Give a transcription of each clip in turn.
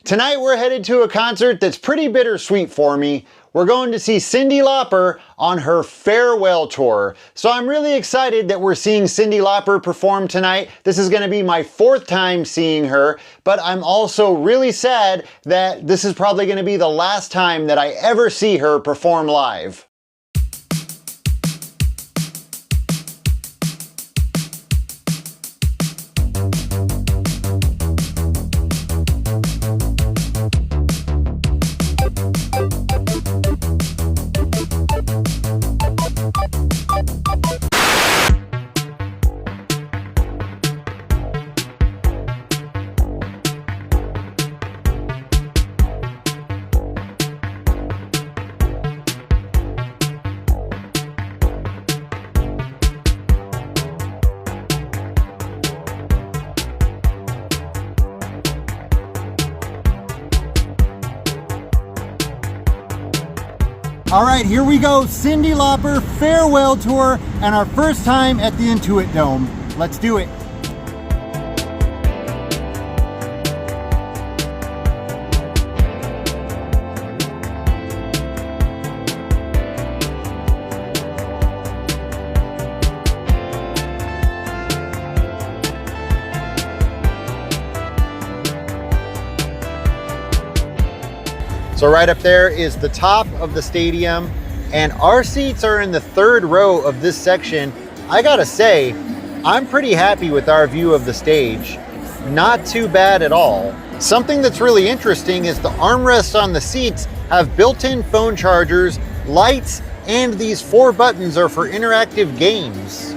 Tonight we're headed to a concert that's pretty bittersweet for me. We're going to see Cyndi Lauper on her farewell tour. So I'm really excited that we're seeing Cyndi Lauper perform tonight. This is gonna be my 4th time seeing her, but I'm also really sad that this is probably gonna be the last time that I ever see her perform live. All right, here we go, Cyndi Lauper farewell tour and our first time at the Intuit Dome. Let's do it. So right up there is the top of the stadium, and our seats are in the 3rd row of this section. I gotta say, I'm pretty happy with our view of the stage. Not too bad at all. Something that's really interesting is the armrests on the seats have built-in phone chargers, lights, and these 4 buttons are for interactive games.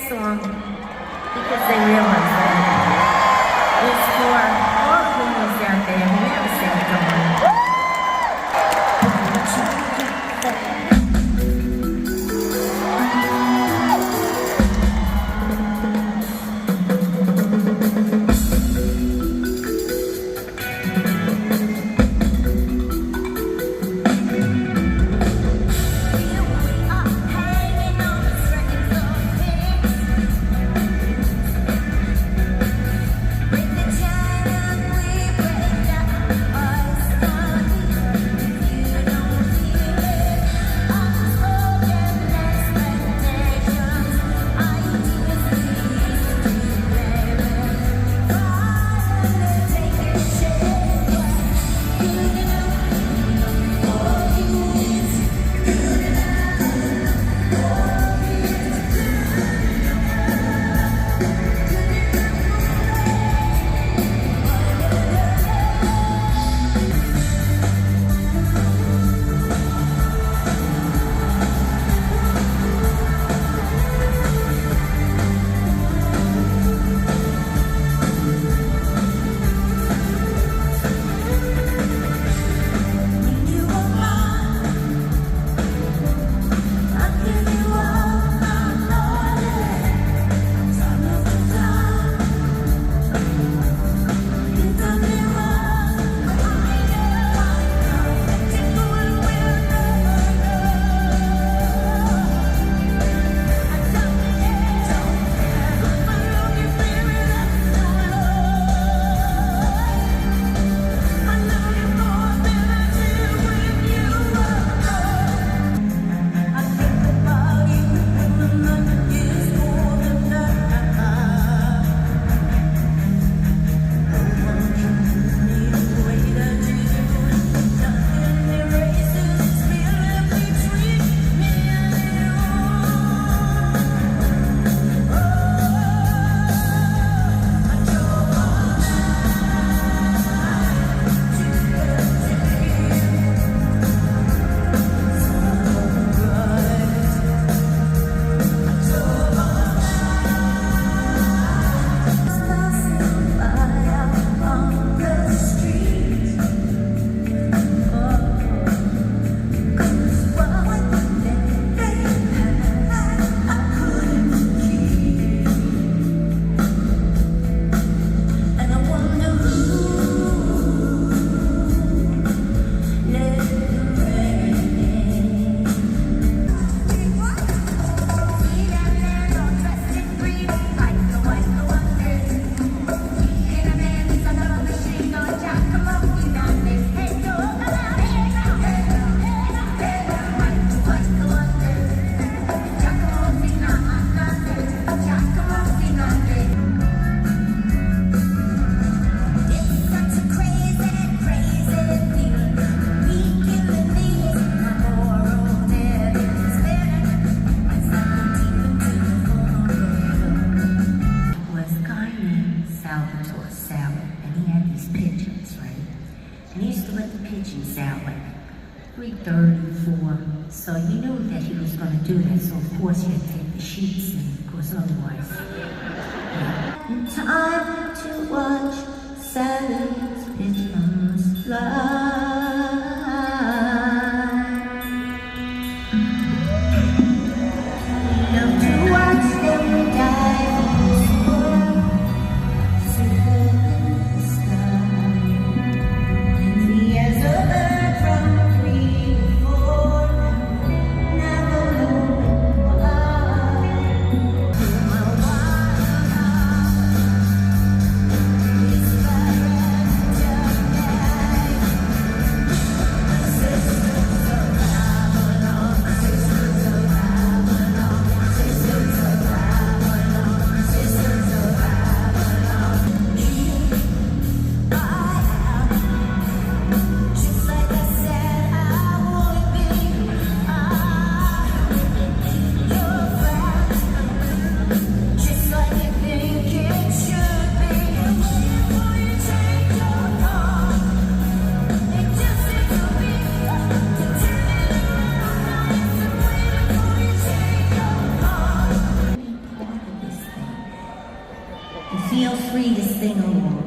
Song because they realize that it's for all humans out there who never sing it to Pigeons out like 3:30, 4. So you knew that he was going to do that. So of course you had to take the sheets and of course otherwise. Yeah. In time to watch Sally's pigeons fly. Love to watch them dive. Feel free to sing along.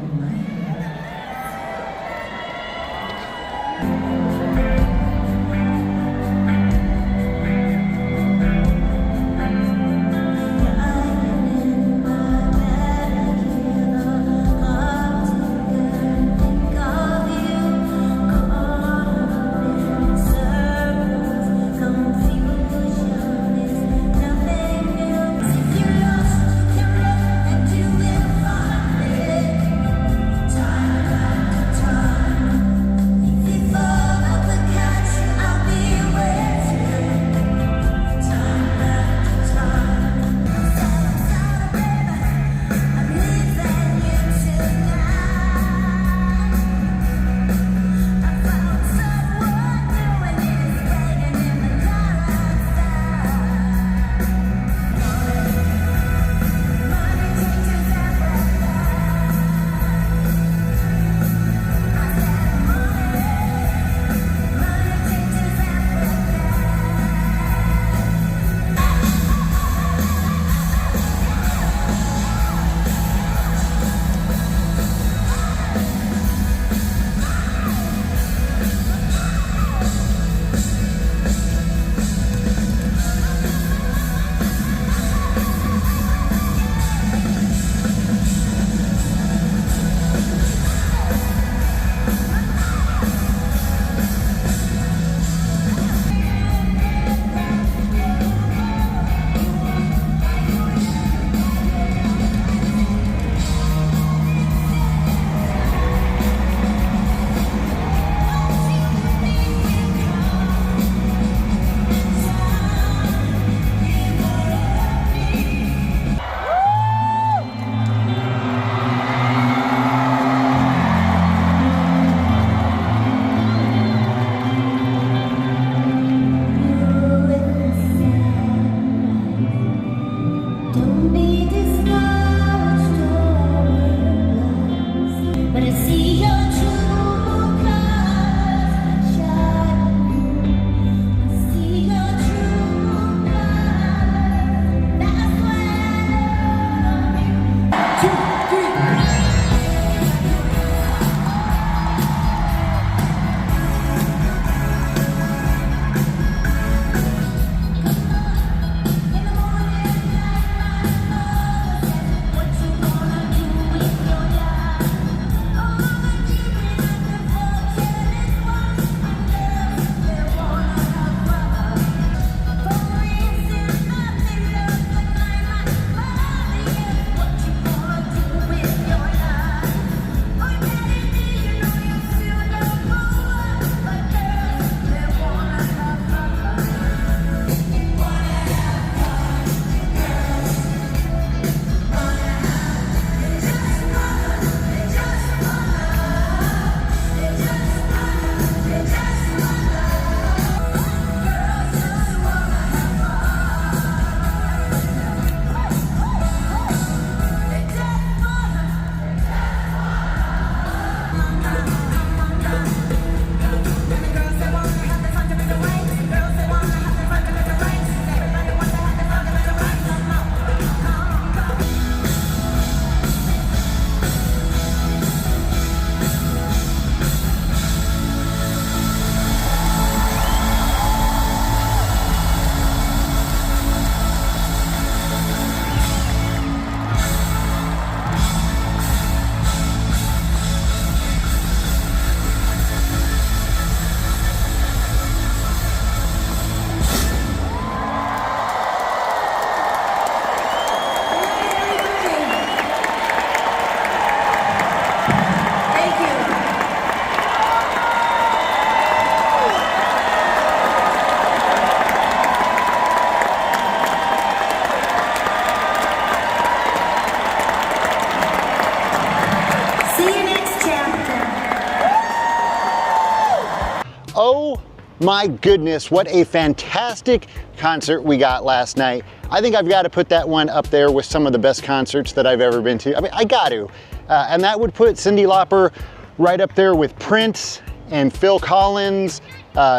Oh my goodness, what a fantastic concert we got last night. I think I've got to put that one up there with some of the best concerts that I've ever been to. I mean, I got to. And that would put Cyndi Lauper right up there with Prince and Phil Collins.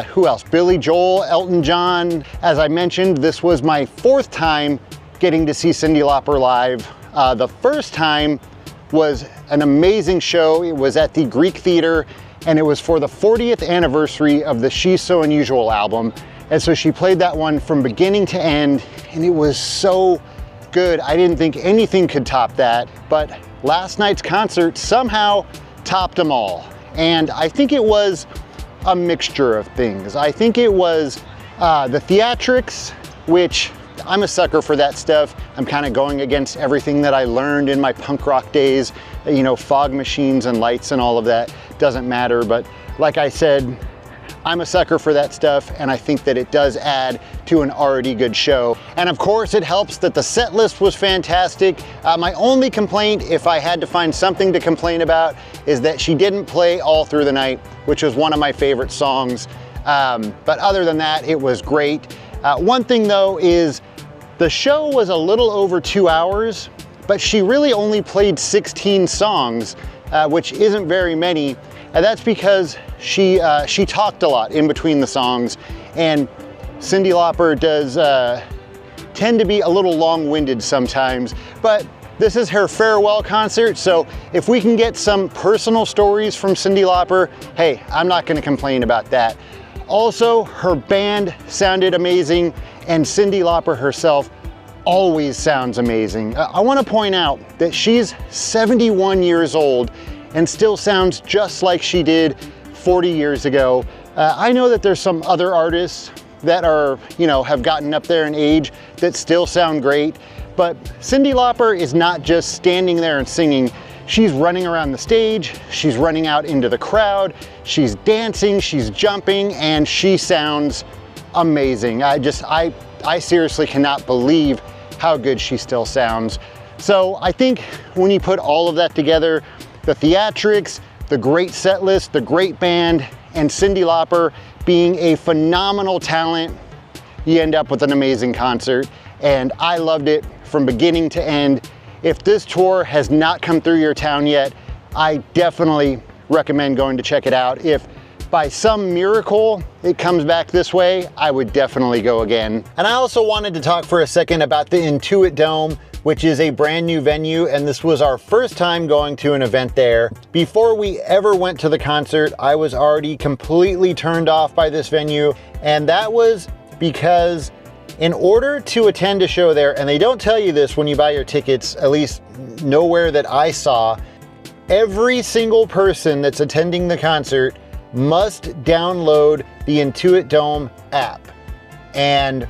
Who else? Billy Joel, Elton John. As I mentioned, this was my 4th time getting to see Cyndi Lauper live. The first time was an amazing show. It was at the Greek Theater, and it was for the 40th anniversary of the She's So Unusual album. And so she played that one from beginning to end, and it was so good. I didn't think anything could top that, but last night's concert somehow topped them all. And I think it was a mixture of things. I think it was the theatrics, which I'm a sucker for that stuff. I'm kind of going against everything that I learned in my punk rock days, you know, fog machines and lights and all of that doesn't matter. But like I said, I'm a sucker for that stuff, and I think that it does add to an already good show. And of course, it helps that the set list was fantastic. My only complaint, if I had to find something to complain about, is that she didn't play All Through the Night, which was one of my favorite songs. But other than that, it was great. One thing though is the show was a little over 2 hours, but she really only played 16 songs, which isn't very many. And that's because she talked a lot in between the songs, and Cyndi Lauper does tend to be a little long-winded sometimes, but this is her farewell concert, so if we can get some personal stories from Cyndi Lauper, hey, I'm not gonna complain about that. Also, her band sounded amazing, and Cyndi Lauper herself always sounds amazing. I wanna point out that she's 71 years old and still sounds just like she did 40 years ago. I know that there's some other artists that are, you know, have gotten up there in age that still sound great, but Cyndi Lauper is not just standing there and singing. She's running around the stage, she's running out into the crowd, she's dancing, she's jumping, and she sounds amazing. I seriously cannot believe how good she still sounds. So I think when you put all of that together, the theatrics, the great set list, the great band, and Cyndi Lauper being a phenomenal talent, you end up with an amazing concert. And I loved it from beginning to end. If this tour has not come through your town yet, I definitely recommend going to check it out. If by some miracle it comes back this way, I would definitely go again. And I also wanted to talk for a second about the Intuit Dome, which is a brand new venue, and this was our first time going to an event there. Before we ever went to the concert, I was already completely turned off by this venue, and that was because in order to attend a show there, and they don't tell you this when you buy your tickets, at least nowhere that I saw, every single person that's attending the concert must download the Intuit Dome app. And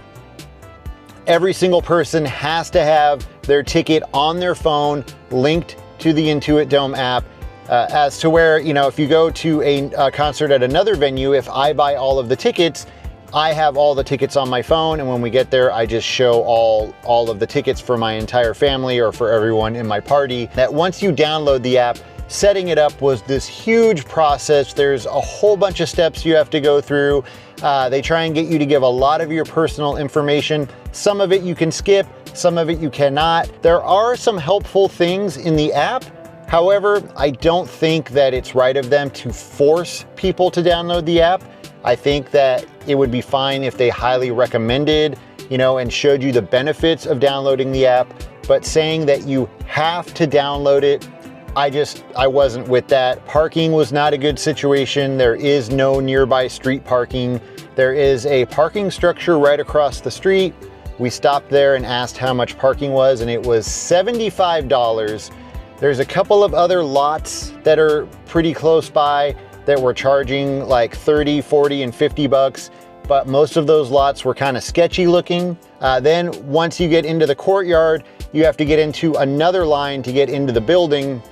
every single person has to have their ticket on their phone linked to the Intuit Dome app, as to where, you know, if you go to a concert at another venue, if I buy all of the tickets, I have all the tickets on my phone, and when we get there, I just show all of the tickets for my entire family or for everyone in my party. That once you download the app, setting it up was this huge process. There's a whole bunch of steps you have to go through. They try and get you to give a lot of your personal information. Some of it you can skip, some of it you cannot. There are some helpful things in the app. However, I don't think that it's right of them to force people to download the app. I think that it would be fine if they highly recommended, you know, and showed you the benefits of downloading the app, but saying that you have to download it, I wasn't with that. Parking was not a good situation. There is no nearby street parking. There is a parking structure right across the street. We stopped there and asked how much parking was, and it was $75. There's a couple of other lots that are pretty close by that were charging like 30, 40, and 50 bucks, but most of those lots were kind of sketchy looking. Then once you get into the courtyard, you have to get into another line to get into the building.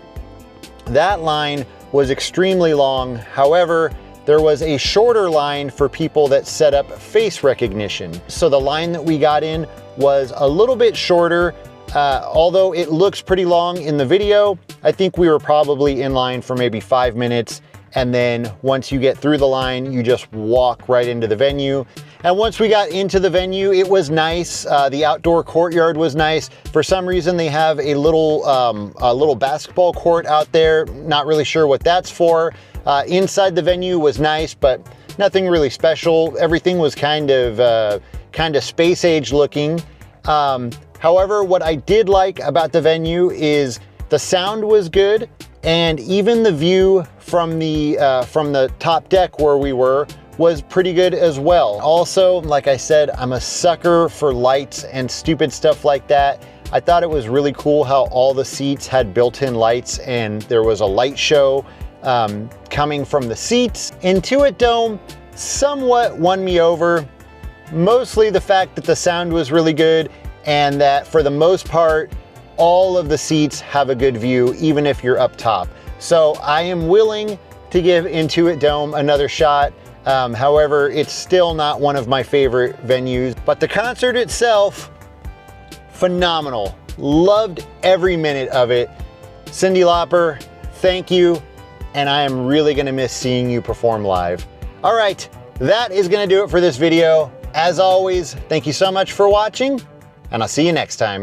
That line was extremely long. However, there was a shorter line for people that set up face recognition. So the line that we got in was a little bit shorter. Although it looks pretty long in the video, I think we were probably in line for maybe 5 minutes. And then once you get through the line, you just walk right into the venue. And once we got into the venue, it was nice. The outdoor courtyard was nice. For some reason, they have a little basketball court out there. Not really sure what that's for. Inside the venue was nice, but nothing really special. Everything was kind of space age looking. However, what I did like about the venue is the sound was good, and even the view from the top deck where we were was pretty good as well. Also, like I said, I'm a sucker for lights and stupid stuff like that. I thought it was really cool how all the seats had built-in lights and there was a light show coming from the seats. Intuit Dome somewhat won me over, mostly the fact that the sound was really good and that for the most part, all of the seats have a good view, even if you're up top. So I am willing to give Intuit Dome another shot. However, it's still not one of my favorite venues, but the concert itself, phenomenal. Loved every minute of it. Cyndi Lauper, thank you. And I am really gonna miss seeing you perform live. All right, that is gonna do it for this video. As always, thank you so much for watching, and I'll see you next time.